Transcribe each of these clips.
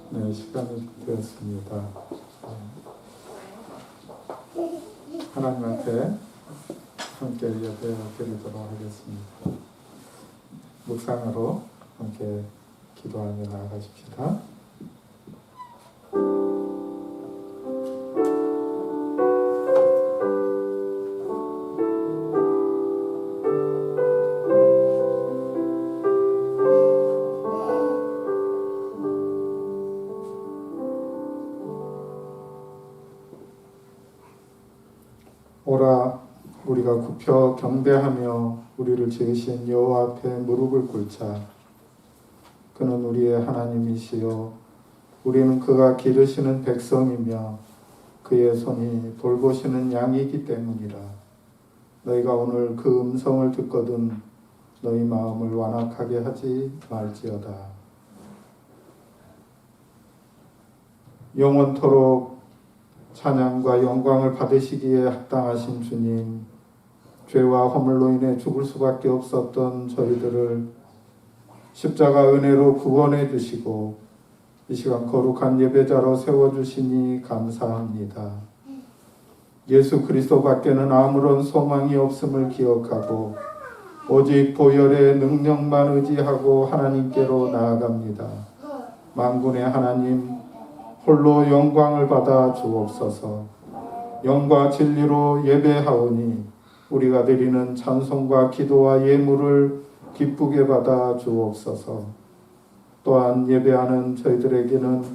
네, 시간이 되었습니다. 하나님한테 함께 예배 드리도록 하겠습니다. 묵상으로 함께 기도하며 나아가십시다. 오라 우리가 굽혀 경배하며 우리를 지으신 여호와 앞에 무릎을 꿇자. 그는 우리의 하나님이시요 우리는 그가 기르시는 백성이며 그의 손이 돌보시는 양이기 때문이라. 너희가 오늘 그 음성을 듣거든 너희 마음을 완악하게 하지 말지어다. 영원토록 찬양과 영광을 받으시기에 합당하신 주님, 죄와 허물로 인해 죽을 수밖에 없었던 저희들을 십자가 은혜로 구원해 주시고 이 시간 거룩한 예배자로 세워주시니 감사합니다. 예수 그리스도밖에는 아무런 소망이 없음을 기억하고 오직 보혈의 능력만 의지하고 하나님께로 나아갑니다. 만군의 하나님, 홀로 영광을 받아 주옵소서. 영과 진리로 예배하오니 우리가 드리는 찬송과 기도와 예물을 기쁘게 받아 주옵소서. 또한 예배하는 저희들에게는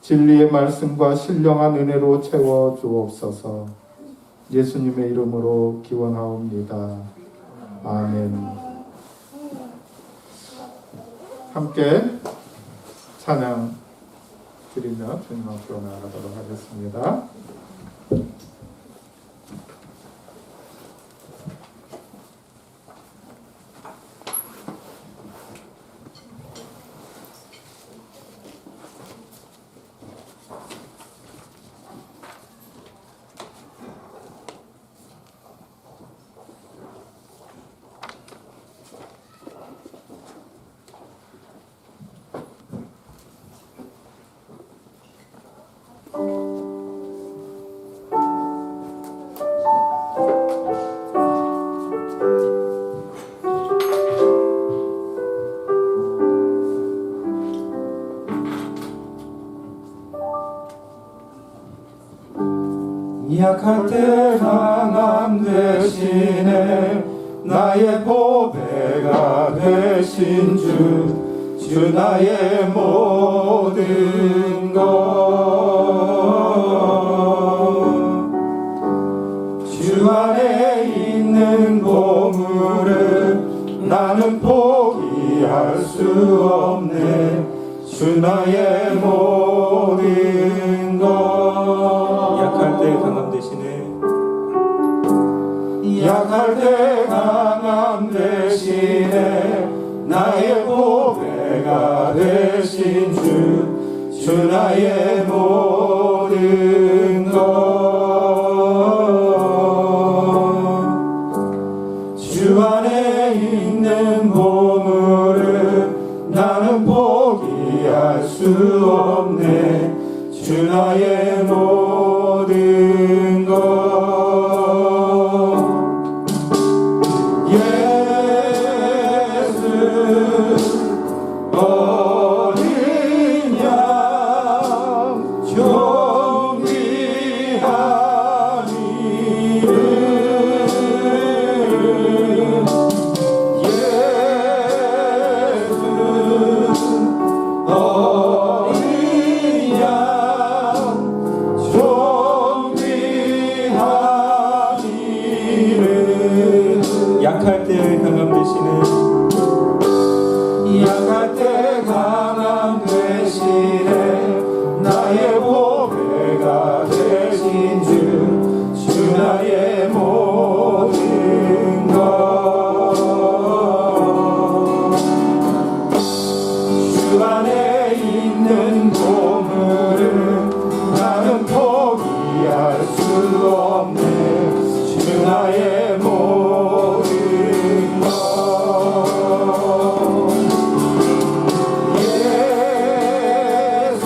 진리의 말씀과 신령한 은혜로 채워 주옵소서. 예수님의 이름으로 기원하옵니다. 아멘. 함께 찬양 드리며 주님 앞으로 나아가도록 하겠습니다. 약할 때 강함 대신에 나의 보배가 되신 주 나의 모든 것. 주 안에 있는 보물을 나는 포기할 수 없네. 주 나의 모든 것. 약할 때 강함 대신에 약할 때 강함 대신에 나의 보배가 되신 주 나의 모든 것. 주 안에 있는 보물을 나는 포기할 수 없네. 주 나의 모든 것. 예수 어린 양 존귀한 이름. 예수 어린 양 존귀한 이름. 약할 때 강함 대신에 약할 때 강함 대신에 나의 보배가 되신 주 나의 모든 것. 주 안에 있는 보물을 나는 포기할 수 없네. 주 나의 모든 것. 예수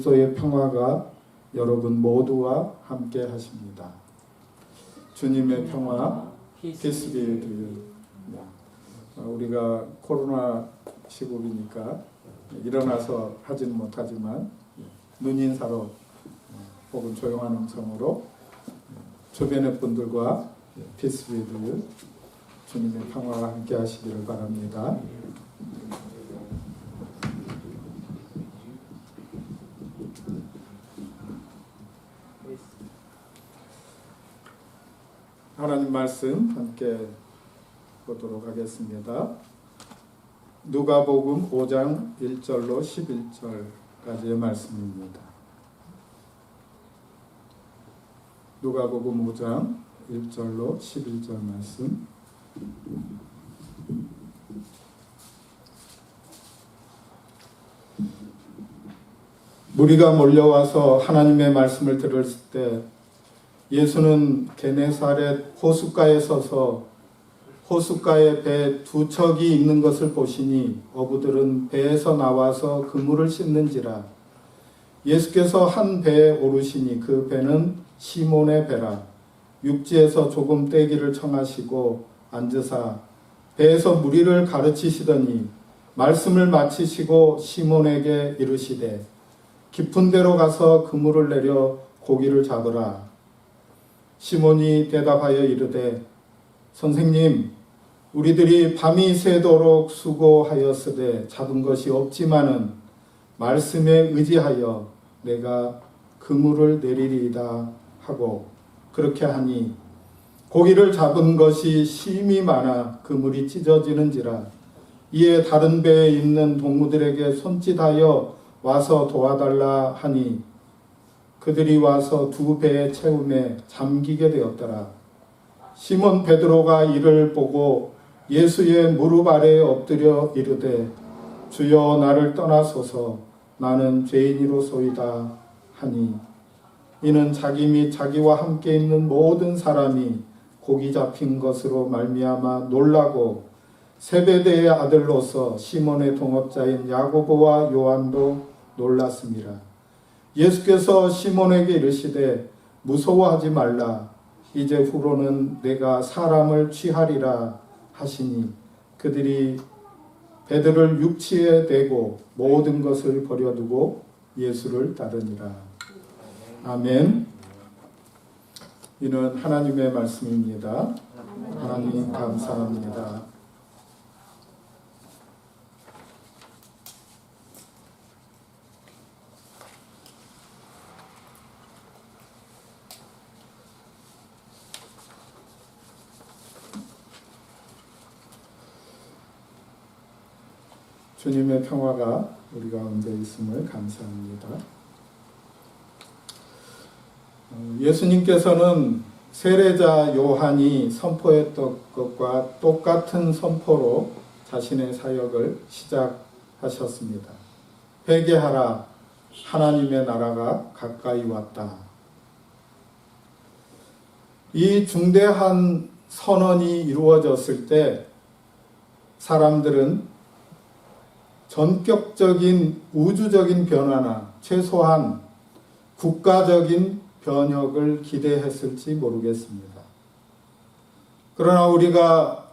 그리스도의 평화가 여러분 모두와 함께 하십니다. 주님의 평화, Peace be with you. 우리가 코로나 시국이니까 일어나서 하지는 못하지만 눈인사로 혹은 조용한 음성으로 주변의 분들과 Peace be with you. 주님의 평화와 함께 하시기를 바랍니다. 하나님 말씀 함께 보도록 하겠습니다. 누가복음 5장 1절로 11절까지의 말씀입니다. 누가복음 5장 1절로 11절 말씀. 무리가 몰려와서 하나님의 말씀을 들었을 때 예수는 게네사렛 호숫가에 서서 호숫가에 배 두 척이 있는 것을 보시니 어부들은 배에서 나와서 그물을 씻는지라. 예수께서 한 배에 오르시니 그 배는 시몬의 배라. 육지에서 조금 떼기를 청하시고 앉으사 배에서 무리를 가르치시더니 말씀을 마치시고 시몬에게 이르시되 깊은 데로 가서 그물을 내려 고기를 잡으라. 시몬이 대답하여 이르되 선생님, 우리들이 밤이 새도록 수고하였으되 잡은 것이 없지만은 말씀에 의지하여 내가 그물을 내리리이다 하고 그렇게 하니 고기를 잡은 것이 심히 많아 그물이 찢어지는지라. 이에 다른 배에 있는 동무들에게 손짓하여 와서 도와달라 하니 그들이 와서 두 배의 채움에 잠기게 되었더라. 시몬 베드로가 이를 보고 예수의 무릎 아래에 엎드려 이르되 주여 나를 떠나소서 나는 죄인이로소이다 하니 이는 자기 및 자기와 함께 있는 모든 사람이 고기 잡힌 것으로 말미암아 놀라고 세베대의 아들로서 시몬의 동업자인 야고보와 요한도 놀랐습니다. 예수께서 시몬에게 이르시되 무서워하지 말라. 이제 후로는 내가 사람을 취하리라 하시니 그들이 배들을 육지에 대고 모든 것을 버려두고 예수를 따르니라. 아멘. 이는 하나님의 말씀입니다. 하나님 감사합니다. 주님의 평화가 우리 가운데 있음을 감사합니다. 예수님께서는 세례자 요한이 선포했던 것과 똑같은 선포로 자신의 사역을 시작하셨습니다. 회개하라, 하나님의 나라가 가까이 왔다. 이 중대한 선언이 이루어졌을 때 사람들은 전격적인 우주적인 변화나 최소한 국가적인 변혁을 기대했을지 모르겠습니다. 그러나 우리가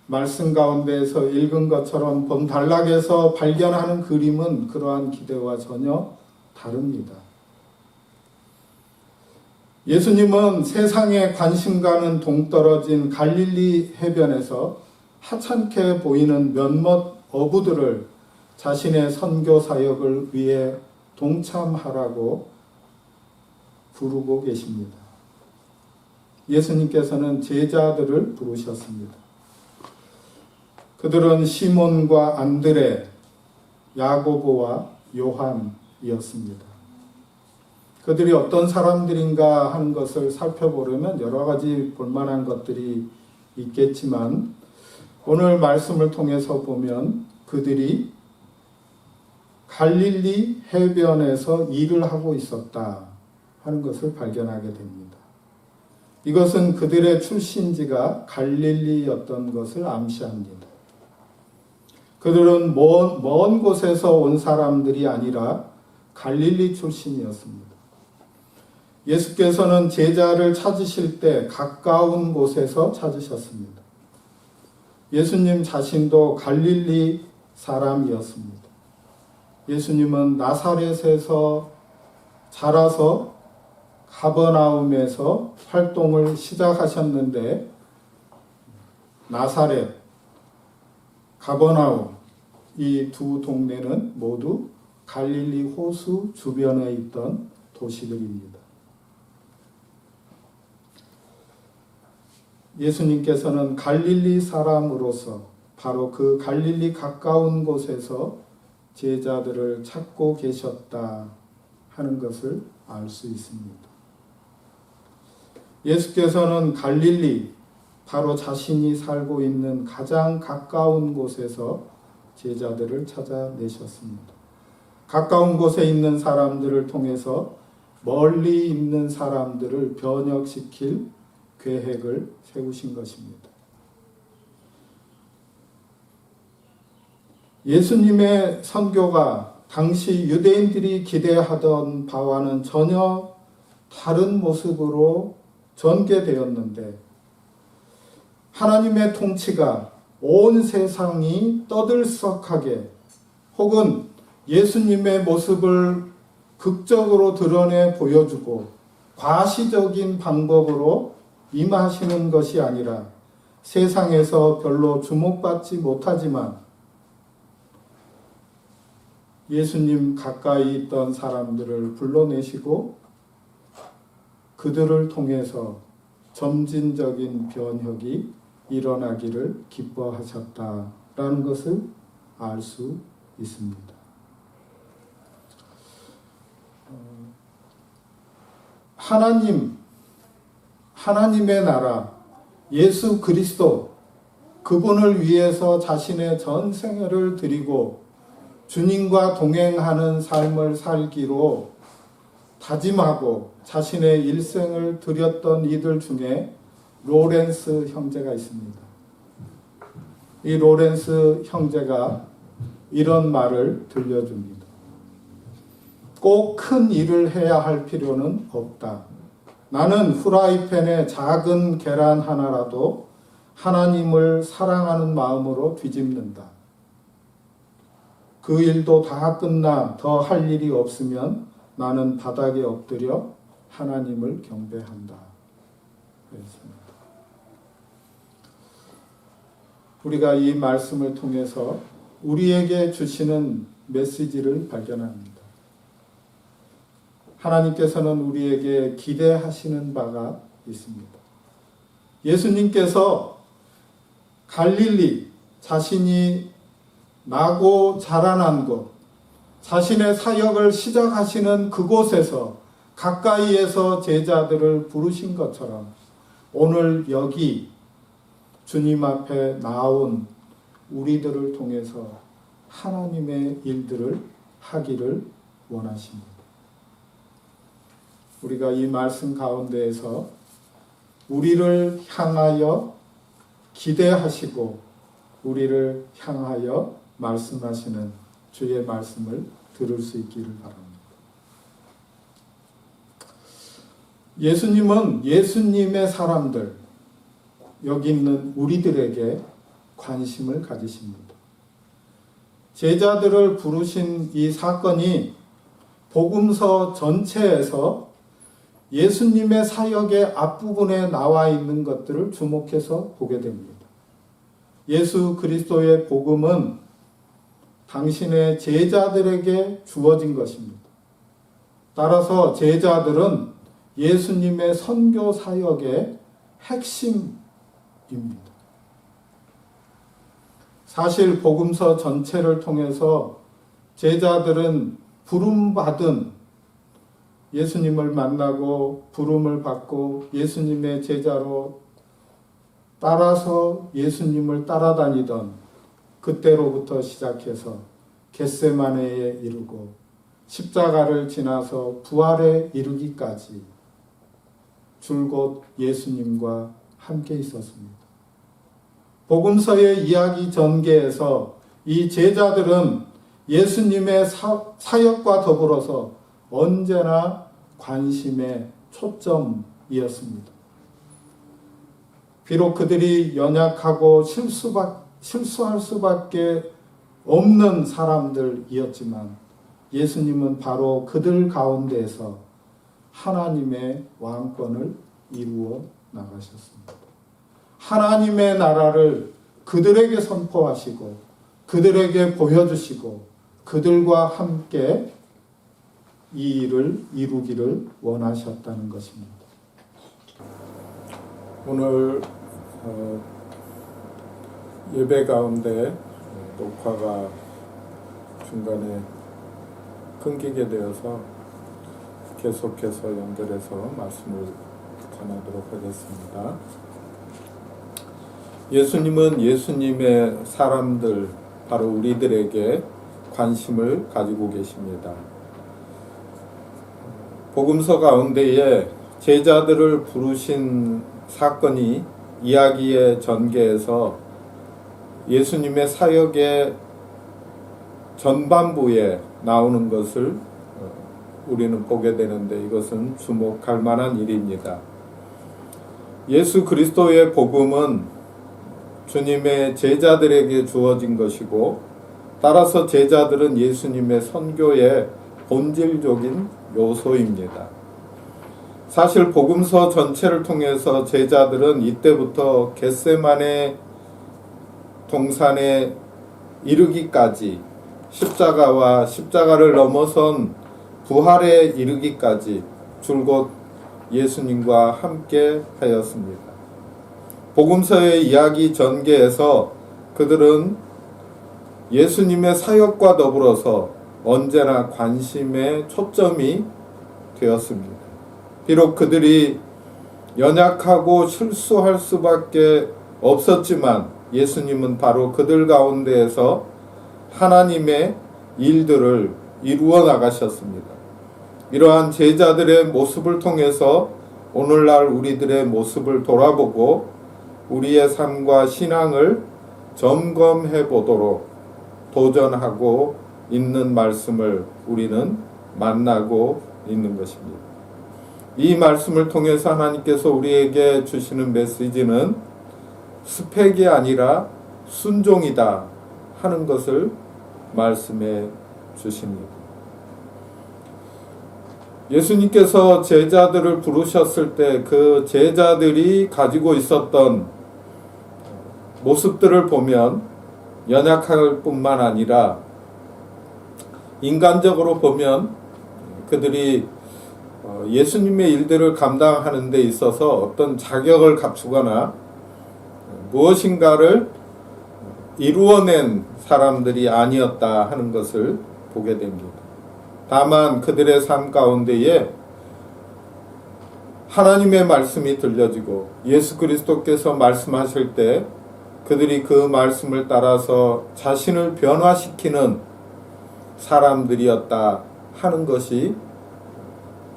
말씀 가운데에서 읽은 것처럼 본단락에서 발견하는 그림은 그러한 기대와 전혀 다릅니다. 예수님은 세상의 관심과는 동떨어진 갈릴리 해변에서 하찮게 보이는 몇몇 어부들을 자신의 선교 사역을 위해 동참하라고 부르고 계십니다. 예수님께서는 제자들을 부르셨습니다. 그들은 시몬과 안드레, 야고보와 요한이었습니다. 그들이 어떤 사람들인가 하는 것을 살펴보려면 여러 가지 볼만한 것들이 있겠지만 오늘 말씀을 통해서 보면 그들이 갈릴리 해변에서 일을 하고 있었다 하는 것을 발견하게 됩니다. 이것은 그들의 출신지가 갈릴리였던 것을 암시합니다. 그들은 먼 곳에서 온 사람들이 아니라 갈릴리 출신이었습니다. 예수께서는 제자를 찾으실 때 가까운 곳에서 찾으셨습니다. 예수님 자신도 갈릴리 사람이었습니다. 예수님은 나사렛에서 자라서 가버나움에서 활동을 시작하셨는데 나사렛, 가버나움 이 두 동네는 모두 갈릴리 호수 주변에 있던 도시들입니다. 예수님께서는 갈릴리 사람으로서 바로 그 갈릴리 가까운 곳에서 제자들을 찾고 계셨다 하는 것을 알 수 있습니다. 예수께서는 갈릴리, 바로 자신이 살고 있는 가장 가까운 곳에서 제자들을 찾아내셨습니다. 가까운 곳에 있는 사람들을 통해서 멀리 있는 사람들을 변혁시킬 계획을 세우신 것입니다. 예수님의 선교가 당시 유대인들이 기대하던 바와는 전혀 다른 모습으로 전개되었는데 하나님의 통치가 온 세상이 떠들썩하게 혹은 예수님의 모습을 극적으로 드러내 보여주고 과시적인 방법으로 임하시는 것이 아니라 세상에서 별로 주목받지 못하지만 예수님 가까이 있던 사람들을 불러내시고 그들을 통해서 점진적인 변혁이 일어나기를 기뻐하셨다라는 것을 알 수 있습니다. 하나님의 나라, 예수 그리스도, 그분을 위해서 자신의 전 생애를 드리고 주님과 동행하는 삶을 살기로 다짐하고 자신의 일생을 드렸던 이들 중에 로렌스 형제가 있습니다. 이 로렌스 형제가 이런 말을 들려줍니다. 꼭 큰 일을 해야 할 필요는 없다. 나는 후라이팬에 작은 계란 하나라도 하나님을 사랑하는 마음으로 뒤집는다. 그 일도 다 끝나 더 할 일이 없으면 나는 바닥에 엎드려 하나님을 경배한다. 그랬습니다. 우리가 이 말씀을 통해서 우리에게 주시는 메시지를 발견합니다. 하나님께서는 우리에게 기대하시는 바가 있습니다. 예수님께서 갈릴리, 자신이 나고 자라난 곳, 자신의 사역을 시작하시는 그곳에서 가까이에서 제자들을 부르신 것처럼 오늘 여기 주님 앞에 나온 우리들을 통해서 하나님의 일들을 하기를 원하십니다. 우리가 이 말씀 가운데에서 우리를 향하여 기대하시고 우리를 향하여 말씀하시는 주의 말씀을 들을 수 있기를 바랍니다. 예수님은 예수님의 사람들, 여기 있는 우리들에게 관심을 가지십니다. 제자들을 부르신 이 사건이 복음서 전체에서 예수님의 사역의 앞부분에 나와 있는 것들을 주목해서 보게 됩니다. 예수 그리스도의 복음은 당신의 제자들에게 주어진 것입니다. 따라서 제자들은 예수님의 선교 사역의 핵심입니다. 사실 복음서 전체를 통해서 제자들은 부름받은 예수님을 만나고 부름을 받고 예수님의 제자로 따라서 예수님을 따라다니던 그때로부터 시작해서 겟세마네에 이르고 십자가를 지나서 부활에 이르기까지 줄곧 예수님과 함께 있었습니다. 복음서의 이야기 전개에서 이 제자들은 예수님의 사역과 더불어서 언제나 관심의 초점이었습니다. 비록 그들이 연약하고 실수할 수밖에 없는 사람들이었지만 예수님은 바로 그들 가운데에서 하나님의 왕권을 이루어 나가셨습니다. 하나님의 나라를 그들에게 선포하시고 그들에게 보여주시고 그들과 함께 이 일을 이루기를 원하셨다는 것입니다. 오늘 예배 가운데 녹화가 중간에 끊기게 되어서 계속해서 연결해서 말씀을 전하도록 하겠습니다. 예수님은 예수님의 사람들, 바로 우리들에게 관심을 가지고 계십니다. 복음서 가운데에 제자들을 부르신 사건이 이야기의 전개에서 예수님의 사역의 전반부에 나오는 것을 우리는 보게 되는데 이것은 주목할 만한 일입니다. 예수 그리스도의 복음은 주님의 제자들에게 주어진 것이고 따라서 제자들은 예수님의 선교의 본질적인 요소입니다. 사실 복음서 전체를 통해서 제자들은 이때부터 겟세마네 동산에 이르기까지 십자가와 십자가를 넘어선 부활에 이르기까지 줄곧 예수님과 함께 하였습니다. 복음서의 이야기 전개에서 그들은 예수님의 사역과 더불어서 언제나 관심의 초점이 되었습니다. 비록 그들이 연약하고 실수할 수밖에 없었지만 예수님은 바로 그들 가운데에서 하나님의 일들을 이루어 나가셨습니다. 이러한 제자들의 모습을 통해서 오늘날 우리들의 모습을 돌아보고 우리의 삶과 신앙을 점검해 보도록 도전하고 있는 말씀을 우리는 만나고 있는 것입니다. 이 말씀을 통해서 하나님께서 우리에게 주시는 메시지는 스펙이 아니라 순종이다 하는 것을 말씀해 주십니다. 예수님께서 제자들을 부르셨을 때 그 제자들이 가지고 있었던 모습들을 보면 연약할 뿐만 아니라 인간적으로 보면 그들이 예수님의 일들을 감당하는 데 있어서 어떤 자격을 갖추거나 무엇인가를 이루어낸 사람들이 아니었다 하는 것을 보게 됩니다. 다만 그들의 삶 가운데에 하나님의 말씀이 들려지고 예수 그리스도께서 말씀하실 때 그들이 그 말씀을 따라서 자신을 변화시키는 사람들이었다 하는 것이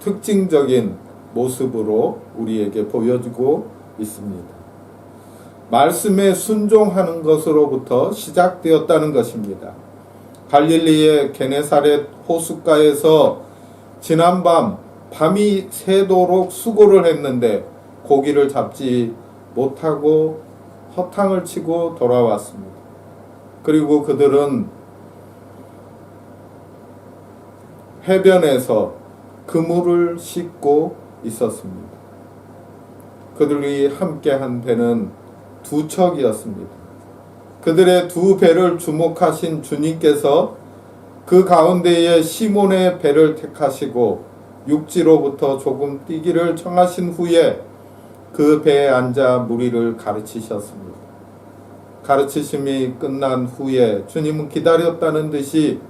특징적인 모습으로 우리에게 보여지고 있습니다. 말씀에 순종하는 것으로부터 시작되었다는 것입니다. 갈릴리의 게네사렛 호숫가에서 지난밤 밤이 새도록 수고를 했는데 고기를 잡지 못하고 허탕을 치고 돌아왔습니다. 그리고 그들은 해변에서 그물을 싣고 있었습니다. 그들이 함께한 배는 두 척이었습니다. 그들의 두 배를 주목하신 주님께서 그 가운데에 시몬의 배를 택하시고 육지로부터 조금 뛰기를 청하신 후에 그 배에 앉아 무리를 가르치셨습니다. 가르치심이 끝난 후에 주님은 기다렸다는 듯이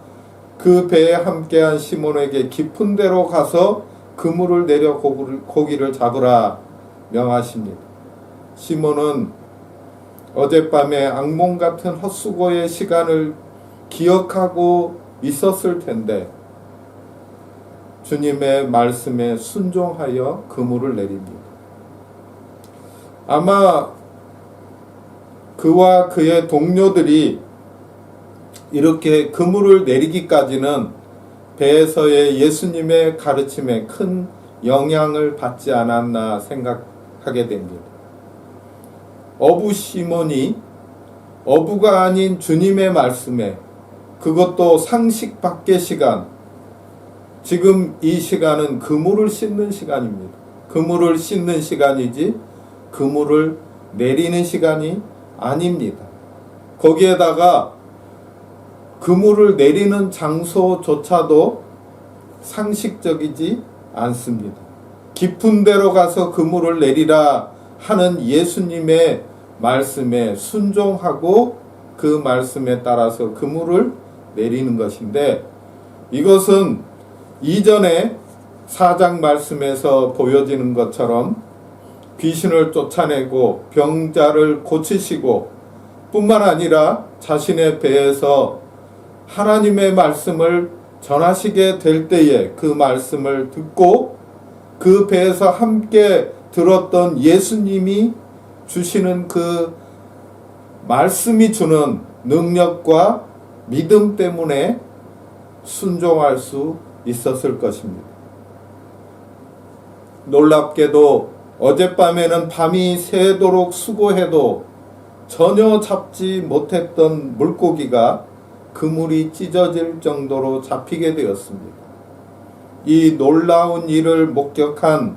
그 배에 함께한 시몬에게 깊은 데로 가서 그물을 내려 고기를 잡으라 명하십니다. 시몬은 어젯밤에 악몽 같은 헛수고의 시간을 기억하고 있었을 텐데 주님의 말씀에 순종하여 그물을 내립니다. 아마 그와 그의 동료들이 이렇게 그물을 내리기까지는 배에서의 예수님의 가르침에 큰 영향을 받지 않았나 생각하게 됩니다. 어부 시몬이 어부가 아닌 주님의 말씀에, 그것도 상식 밖의 시간, 지금 이 시간은 그물을 씻는 시간입니다. 그물을 씻는 시간이지 그물을 내리는 시간이 아닙니다. 거기에다가 그물을 내리는 장소조차도 상식적이지 않습니다. 깊은 데로 가서 그물을 내리라 하는 예수님의 말씀에 순종하고 그 말씀에 따라서 그물을 내리는 것인데, 이것은 이전에 4장 말씀에서 보여지는 것처럼 귀신을 쫓아내고 병자를 고치시고 뿐만 아니라 자신의 배에서 하나님의 말씀을 전하시게 될 때에 그 말씀을 듣고 그 배에서 함께 들었던 예수님이 주시는 그 말씀이 주는 능력과 믿음 때문에 순종할 수 있었을 것입니다. 놀랍게도 어젯밤에는 밤이 새도록 수고해도 전혀 잡지 못했던 물고기가 그물이 찢어질 정도로 잡히게 되었습니다. 이 놀라운 일을 목격한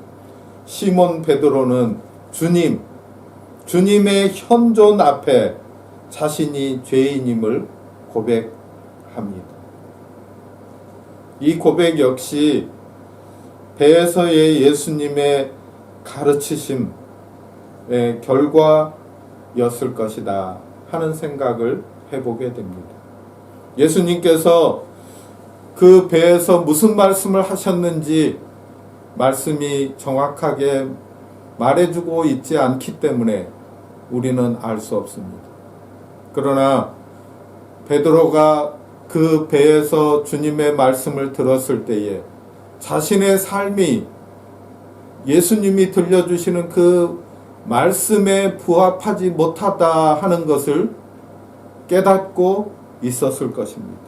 시몬 베드로는 주님의 현존 앞에 자신이 죄인임을 고백합니다. 이 고백 역시 배에서의 예수님의 가르치심의 결과였을 것이다 하는 생각을 해보게 됩니다. 예수님께서 그 배에서 무슨 말씀을 하셨는지 말씀이 정확하게 말해주고 있지 않기 때문에 우리는 알 수 없습니다. 그러나 베드로가 그 배에서 주님의 말씀을 들었을 때에 자신의 삶이 예수님이 들려주시는 그 말씀에 부합하지 못하다 하는 것을 깨닫고 있었을 것입니다.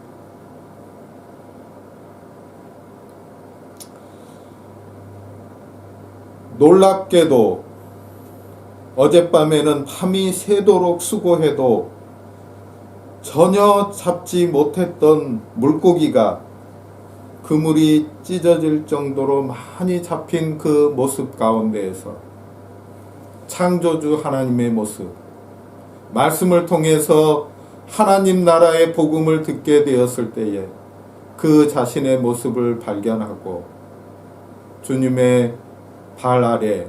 놀랍게도 어젯밤에는 밤이 새도록 수고해도 전혀 잡지 못했던 물고기가 그물이 찢어질 정도로 많이 잡힌 그 모습 가운데에서 창조주 하나님의 모습, 말씀을 통해서 하나님 나라의 복음을 듣게 되었을 때에 그 자신의 모습을 발견하고 주님의 발 아래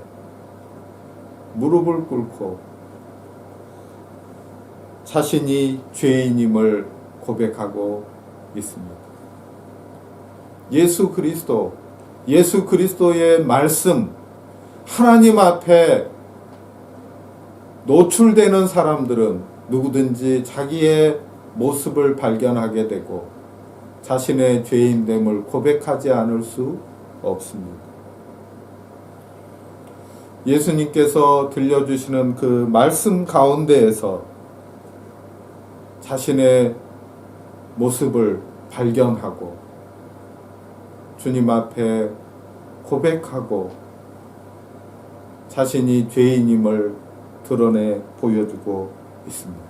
무릎을 꿇고 자신이 죄인임을 고백하고 있습니다. 예수 그리스도의 말씀, 하나님 앞에 노출되는 사람들은 누구든지 자기의 모습을 발견하게 되고 자신의 죄인됨을 고백하지 않을 수 없습니다. 예수님께서 들려주시는 그 말씀 가운데에서 자신의 모습을 발견하고 주님 앞에 고백하고 자신이 죄인임을 드러내 보여주고 있습니다.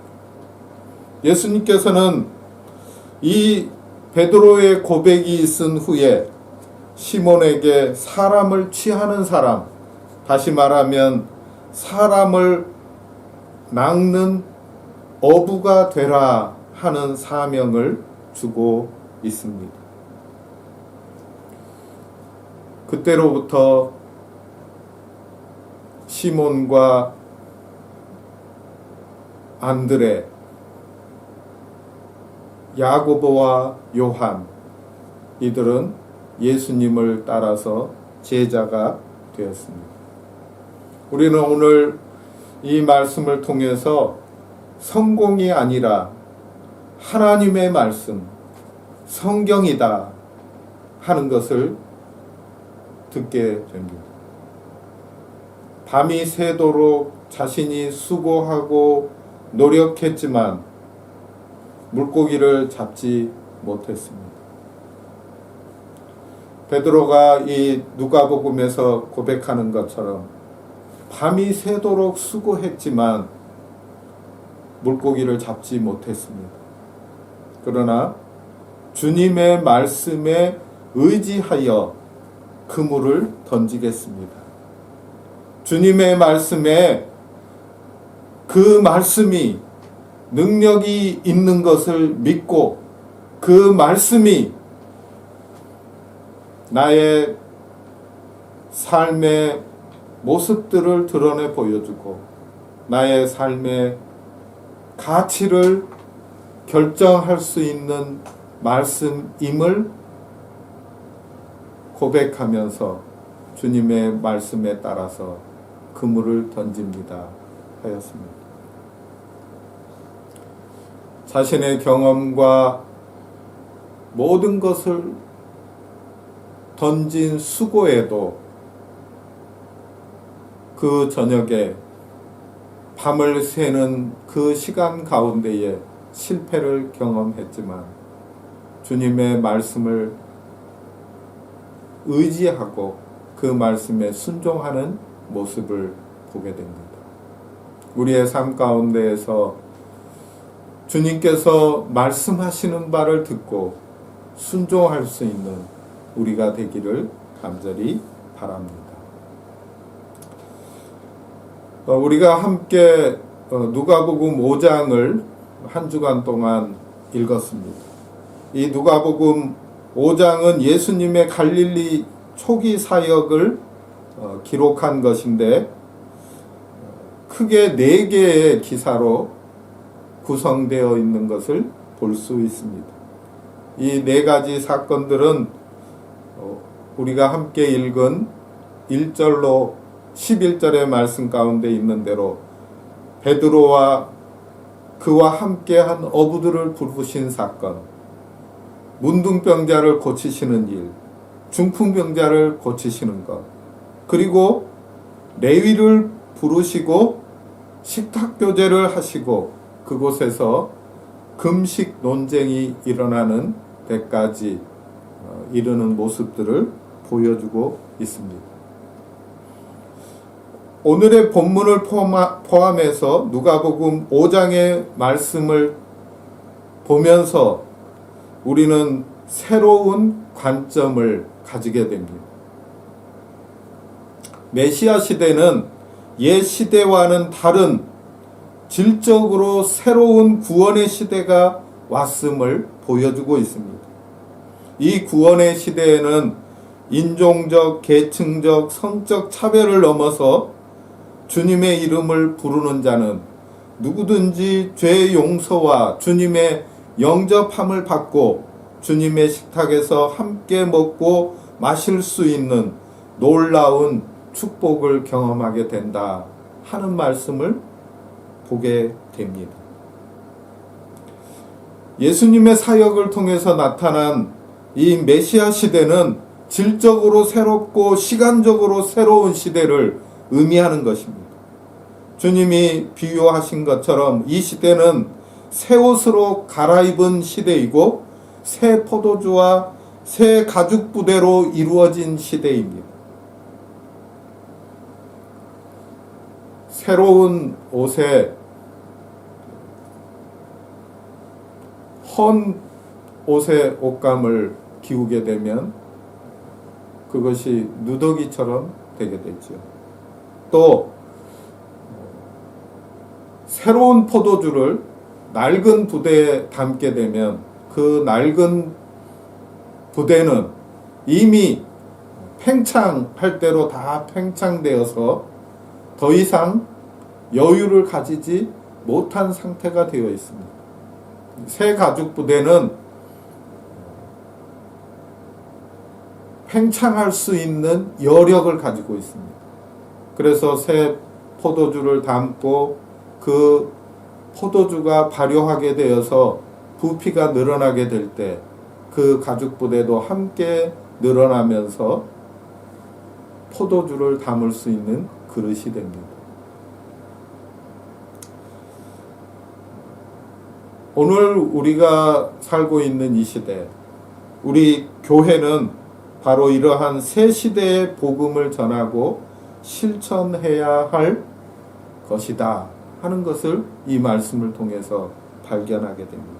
예수님께서는 이 베드로의 고백이 있은 후에 시몬에게 사람을 취하는 사람, 다시 말하면 사람을 낚는 어부가 되라 하는 사명을 주고 있습니다. 그때로부터 시몬과 안드레, 야고보와 요한, 이들은 예수님을 따라서 제자가 되었습니다. 우리는 오늘 이 말씀을 통해서 성공이 아니라 하나님의 말씀, 성경이다 하는 것을 듣게 됩니다. 밤이 새도록 자신이 수고하고 노력했지만 물고기를 잡지 못했습니다. 베드로가 이 누가복음에서 고백하는 것처럼 밤이 새도록 수고했지만 물고기를 잡지 못했습니다. 그러나 주님의 말씀에 의지하여 그물을 던지겠습니다. 주님의 말씀에 그 말씀이 능력이 있는 것을 믿고 그 말씀이 나의 삶의 모습들을 드러내 보여주고 나의 삶의 가치를 결정할 수 있는 말씀임을 고백하면서 주님의 말씀에 따라서 그물을 던집니다 하였습니다. 자신의 경험과 모든 것을 던진 수고에도 그 저녁에 밤을 새는 그 시간 가운데에 실패를 경험했지만 주님의 말씀을 의지하고 그 말씀에 순종하는 모습을 보게 됩니다. 우리의 삶 가운데에서 주님께서 말씀하시는 바를 듣고 순종할 수 있는 우리가 되기를 간절히 바랍니다. 우리가 함께 누가복음 5장을 한 주간 동안 읽었습니다. 이 누가복음 5장은 예수님의 갈릴리 초기 사역을 기록한 것인데 크게 4개의 기사로 구성되어 있는 것을 볼 수 있습니다. 이 4가지 사건들은 우리가 함께 읽은 1절로 11절의 말씀 가운데 있는 대로 베드로와 그와 함께한 어부들을 부르신 사건, 문둥병자를 고치시는 일, 중풍병자를 고치시는 것, 그리고 레위를 부르시고 식탁교제를 하시고 그곳에서 금식 논쟁이 일어나는 데까지 이르는 모습들을 보여주고 있습니다. 오늘의 본문을 포함해서 누가복음 5장의 말씀을 보면서 우리는 새로운 관점을 가지게 됩니다. 메시아 시대는 옛 시대와는 다른 질적으로 새로운 구원의 시대가 왔음을 보여주고 있습니다. 이 구원의 시대에는 인종적, 계층적, 성적 차별을 넘어서 주님의 이름을 부르는 자는 누구든지 죄 용서와 주님의 영접함을 받고 주님의 식탁에서 함께 먹고 마실 수 있는 놀라운 축복을 경험하게 된다 하는 말씀을 보게 됩니다. 예수님의 사역을 통해서 나타난 이 메시아 시대는 질적으로 새롭고 시간적으로 새로운 시대를 의미하는 것입니다. 주님이 비유하신 것처럼 이 시대는 새 옷으로 갈아입은 시대이고 새 포도주와 새 가죽 부대로 이루어진 시대입니다. 새로운 옷에 헌 옷의 옷감을 기우게 되면 그것이 누더기처럼 되게 되죠. 또 새로운 포도주를 낡은 부대에 담게 되면 그 낡은 부대는 이미 팽창할 대로 다 팽창되어서 더 이상 여유를 가지지 못한 상태가 되어 있습니다. 새 가죽 부대는 팽창할 수 있는 여력을 가지고 있습니다. 그래서 새 포도주를 담고 그 포도주가 발효하게 되어서 부피가 늘어나게 될 때 그 가죽 부대도 함께 늘어나면서 포도주를 담을 수 있는 그릇이 됩니다. 오늘 우리가 살고 있는 이 시대, 우리 교회는 바로 이러한 새 시대의 복음을 전하고 실천해야 할 것이다 하는 것을 이 말씀을 통해서 발견하게 됩니다.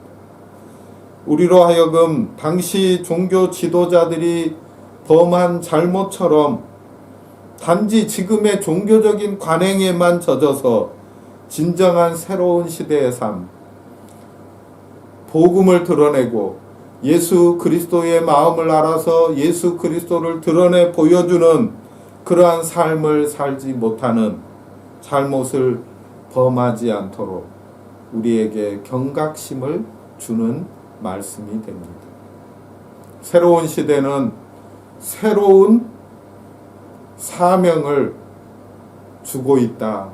우리로 하여금 당시 종교 지도자들이 범한 잘못처럼 단지 지금의 종교적인 관행에만 젖어서 진정한 새로운 시대의 삶, 복음을 드러내고 예수 그리스도의 마음을 알아서 예수 그리스도를 드러내 보여주는 그러한 삶을 살지 못하는 잘못을 범하지 않도록 우리에게 경각심을 주는 말씀이 됩니다. 새로운 시대는 새로운 사명을 주고 있다.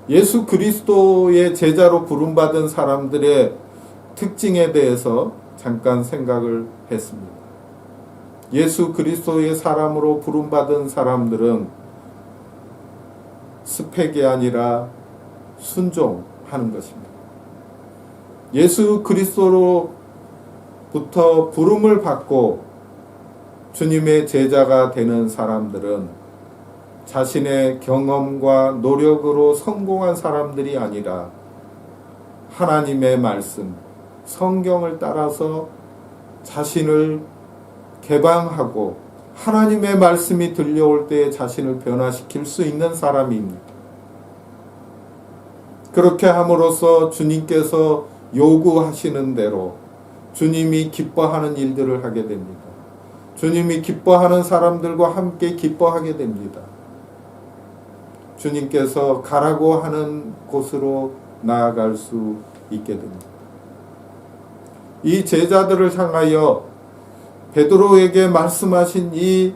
예수 그리스도의 제자로 부름받은 사람들의 특징에 대해서 잠깐 생각을 했습니다. 예수 그리스도의 사람으로 부름받은 사람들은 스펙이 아니라 순종하는 것입니다. 예수 그리스도로부터 부름을 받고 주님의 제자가 되는 사람들은 자신의 경험과 노력으로 성공한 사람들이 아니라 하나님의 말씀, 성경을 따라서 자신을 개방하고 하나님의 말씀이 들려올 때 자신을 변화시킬 수 있는 사람입니다. 그렇게 함으로써 주님께서 요구하시는 대로 주님이 기뻐하는 일들을 하게 됩니다. 주님이 기뻐하는 사람들과 함께 기뻐하게 됩니다. 주님께서 가라고 하는 곳으로 나아갈 수 있게 됩니다. 이 제자들을 향하여 베드로에게 말씀하신 이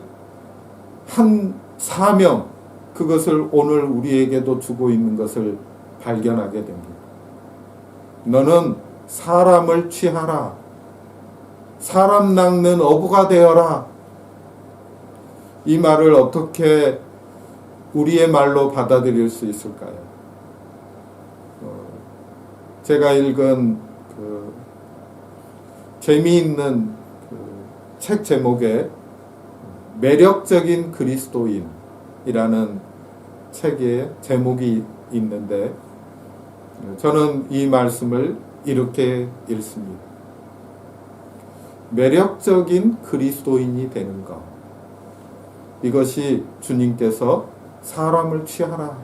한 사명, 그것을 오늘 우리에게도 주고 있는 것을 발견하게 됩니다. 너는 사람을 취하라. 사람 낚는 어부가 되어라. 이 말을 어떻게 우리의 말로 받아들일 수 있을까요? 제가 읽은 재미있는 책 제목에 매력적인 그리스도인이라는 책의 제목이 있는데 저는 이 말씀을 이렇게 읽습니다. 매력적인 그리스도인이 되는 것. 이것이 주님께서 사람을 취하라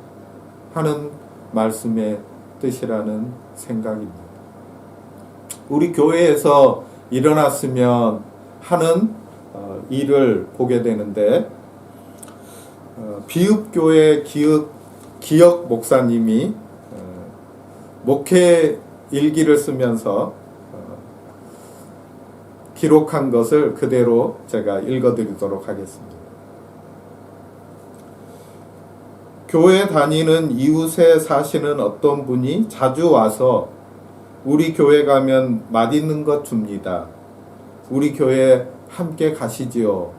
하는 말씀의 뜻이라는 생각입니다. 우리 교회에서 일어났으면 하는 일을 보게 되는데 비읍교회 기역 목사님이 목회 일기를 쓰면서 기록한 것을 그대로 제가 읽어드리도록 하겠습니다. 교회 다니는 이웃에 사시는 어떤 분이 자주 와서 우리 교회 가면 맛있는 것 줍니다. 우리 교회 함께 가시지요.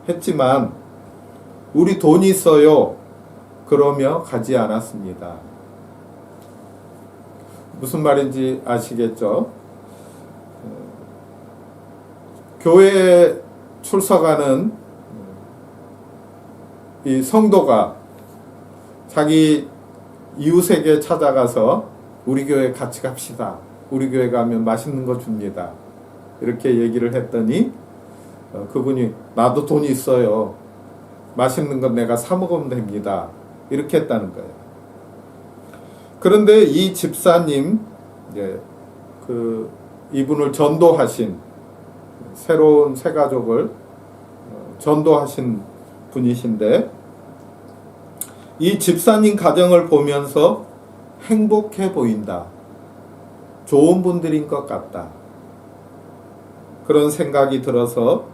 했지만 우리 돈 있어요. 그러며 가지 않았습니다. 무슨 말인지 아시겠죠? 교회에 출석하는 이 성도가 자기 이웃에게 찾아가서 우리 교회 같이 갑시다. 우리 교회 가면 맛있는 거 줍니다. 이렇게 얘기를 했더니 그분이 나도 돈이 있어요. 맛있는 건 내가 사 먹으면 됩니다. 이렇게 했다는 거예요. 그런데 이 집사님, 이분을 전도하신 새로운 새 가족을 전도하신 분이신데 이 집사님 가정을 보면서 행복해 보인다. 좋은 분들인 것 같다. 그런 생각이 들어서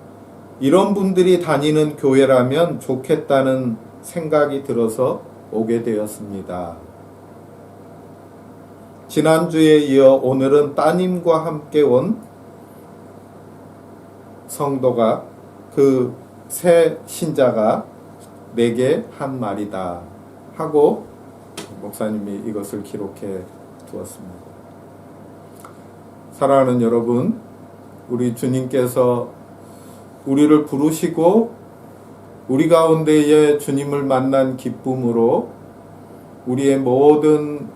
이런 분들이 다니는 교회라면 좋겠다는 생각이 들어서 오게 되었습니다. 지난주에 이어 오늘은 따님과 함께 온 성도가 그 새 신자가 내게 한 말이다 하고 목사님이 이것을 기록해 두었습니다. 사랑하는 여러분, 우리 주님께서 우리를 부르시고 우리 가운데에 주님을 만난 기쁨으로 우리의 모든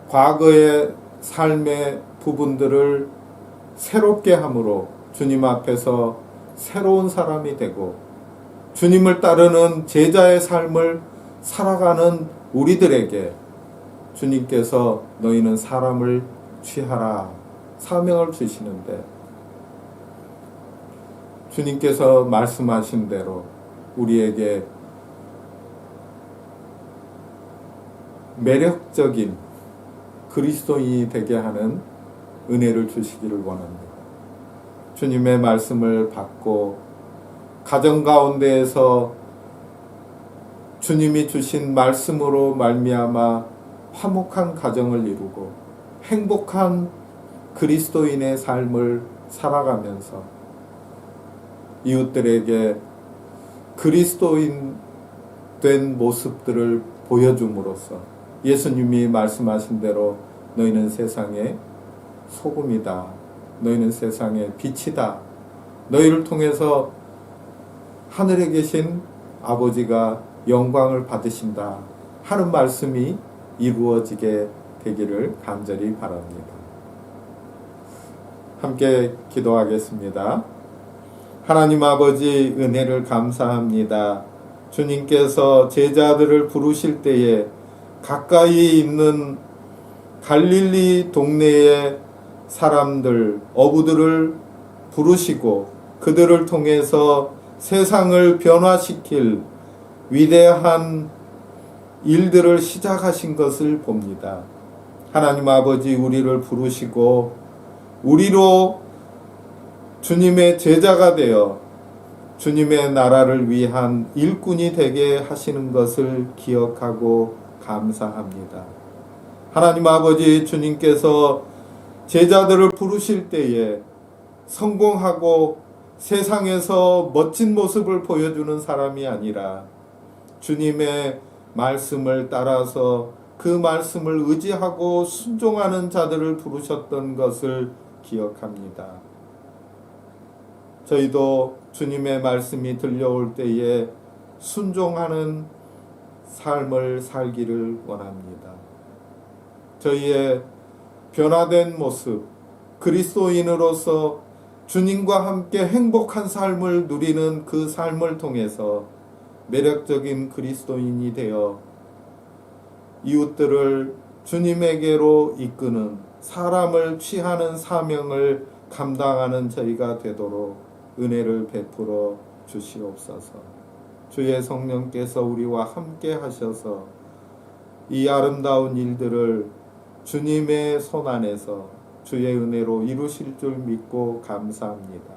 과거의 삶의 부분들을 새롭게 함으로 주님 앞에서 새로운 사람이 되고 주님을 따르는 제자의 삶을 살아가는 우리들에게 주님께서 너희는 사람을 취하라 사명을 주시는데 주님께서 말씀하신 대로 우리에게 매력적인 그리스도인이 되게 하는 은혜를 주시기를 원합니다. 주님의 말씀을 받고 가정 가운데에서 주님이 주신 말씀으로 말미암아 화목한 가정을 이루고 행복한 그리스도인의 삶을 살아가면서 이웃들에게 그리스도인 된 모습들을 보여줌으로써 예수님이 말씀하신 대로 너희는 세상의 소금이다. 너희는 세상의 빛이다. 너희를 통해서 하늘에 계신 아버지가 영광을 받으신다 하는 말씀이 이루어지게 되기를 간절히 바랍니다. 함께 기도하겠습니다. 하나님 아버지 은혜를 감사합니다. 주님께서 제자들을 부르실 때에 가까이 있는 갈릴리 동네의 사람들, 어부들을 부르시고 그들을 통해서 세상을 변화시킬 위대한 일들을 시작하신 것을 봅니다. 하나님 아버지 우리를 부르시고 우리로 주님의 제자가 되어 주님의 나라를 위한 일꾼이 되게 하시는 것을 기억하고 감사합니다. 하나님 아버지 주님께서 제자들을 부르실 때에 성공하고 세상에서 멋진 모습을 보여주는 사람이 아니라 주님의 말씀을 따라서 그 말씀을 의지하고 순종하는 자들을 부르셨던 것을 기억합니다. 저희도 주님의 말씀이 들려올 때에 순종하는 삶을 살기를 원합니다. 저희의 변화된 모습, 그리스도인으로서 주님과 함께 행복한 삶을 누리는 그 삶을 통해서 매력적인 그리스도인이 되어 이웃들을 주님에게로 이끄는 사람을 취하는 사명을 감당하는 저희가 되도록 은혜를 베풀어 주시옵소서. 주의 성령께서 우리와 함께 하셔서 이 아름다운 일들을 주님의 손 안에서 주의 은혜로 이루실 줄 믿고 감사합니다.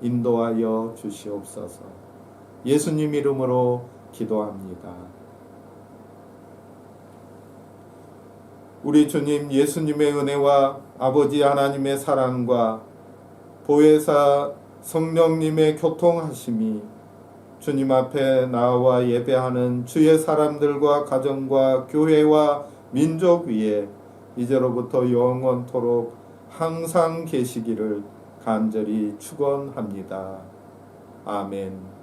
인도하여 주시옵소서. 예수님 이름으로 기도합니다. 우리 주님 예수님의 은혜와 아버지 하나님의 사랑과 보혜사 성령님의 교통하심이 주님 앞에 나와 예배하는 주의 사람들과 가정과 교회와 민족 위에 이제로부터 영원토록 항상 계시기를 간절히 축원합니다. 아멘.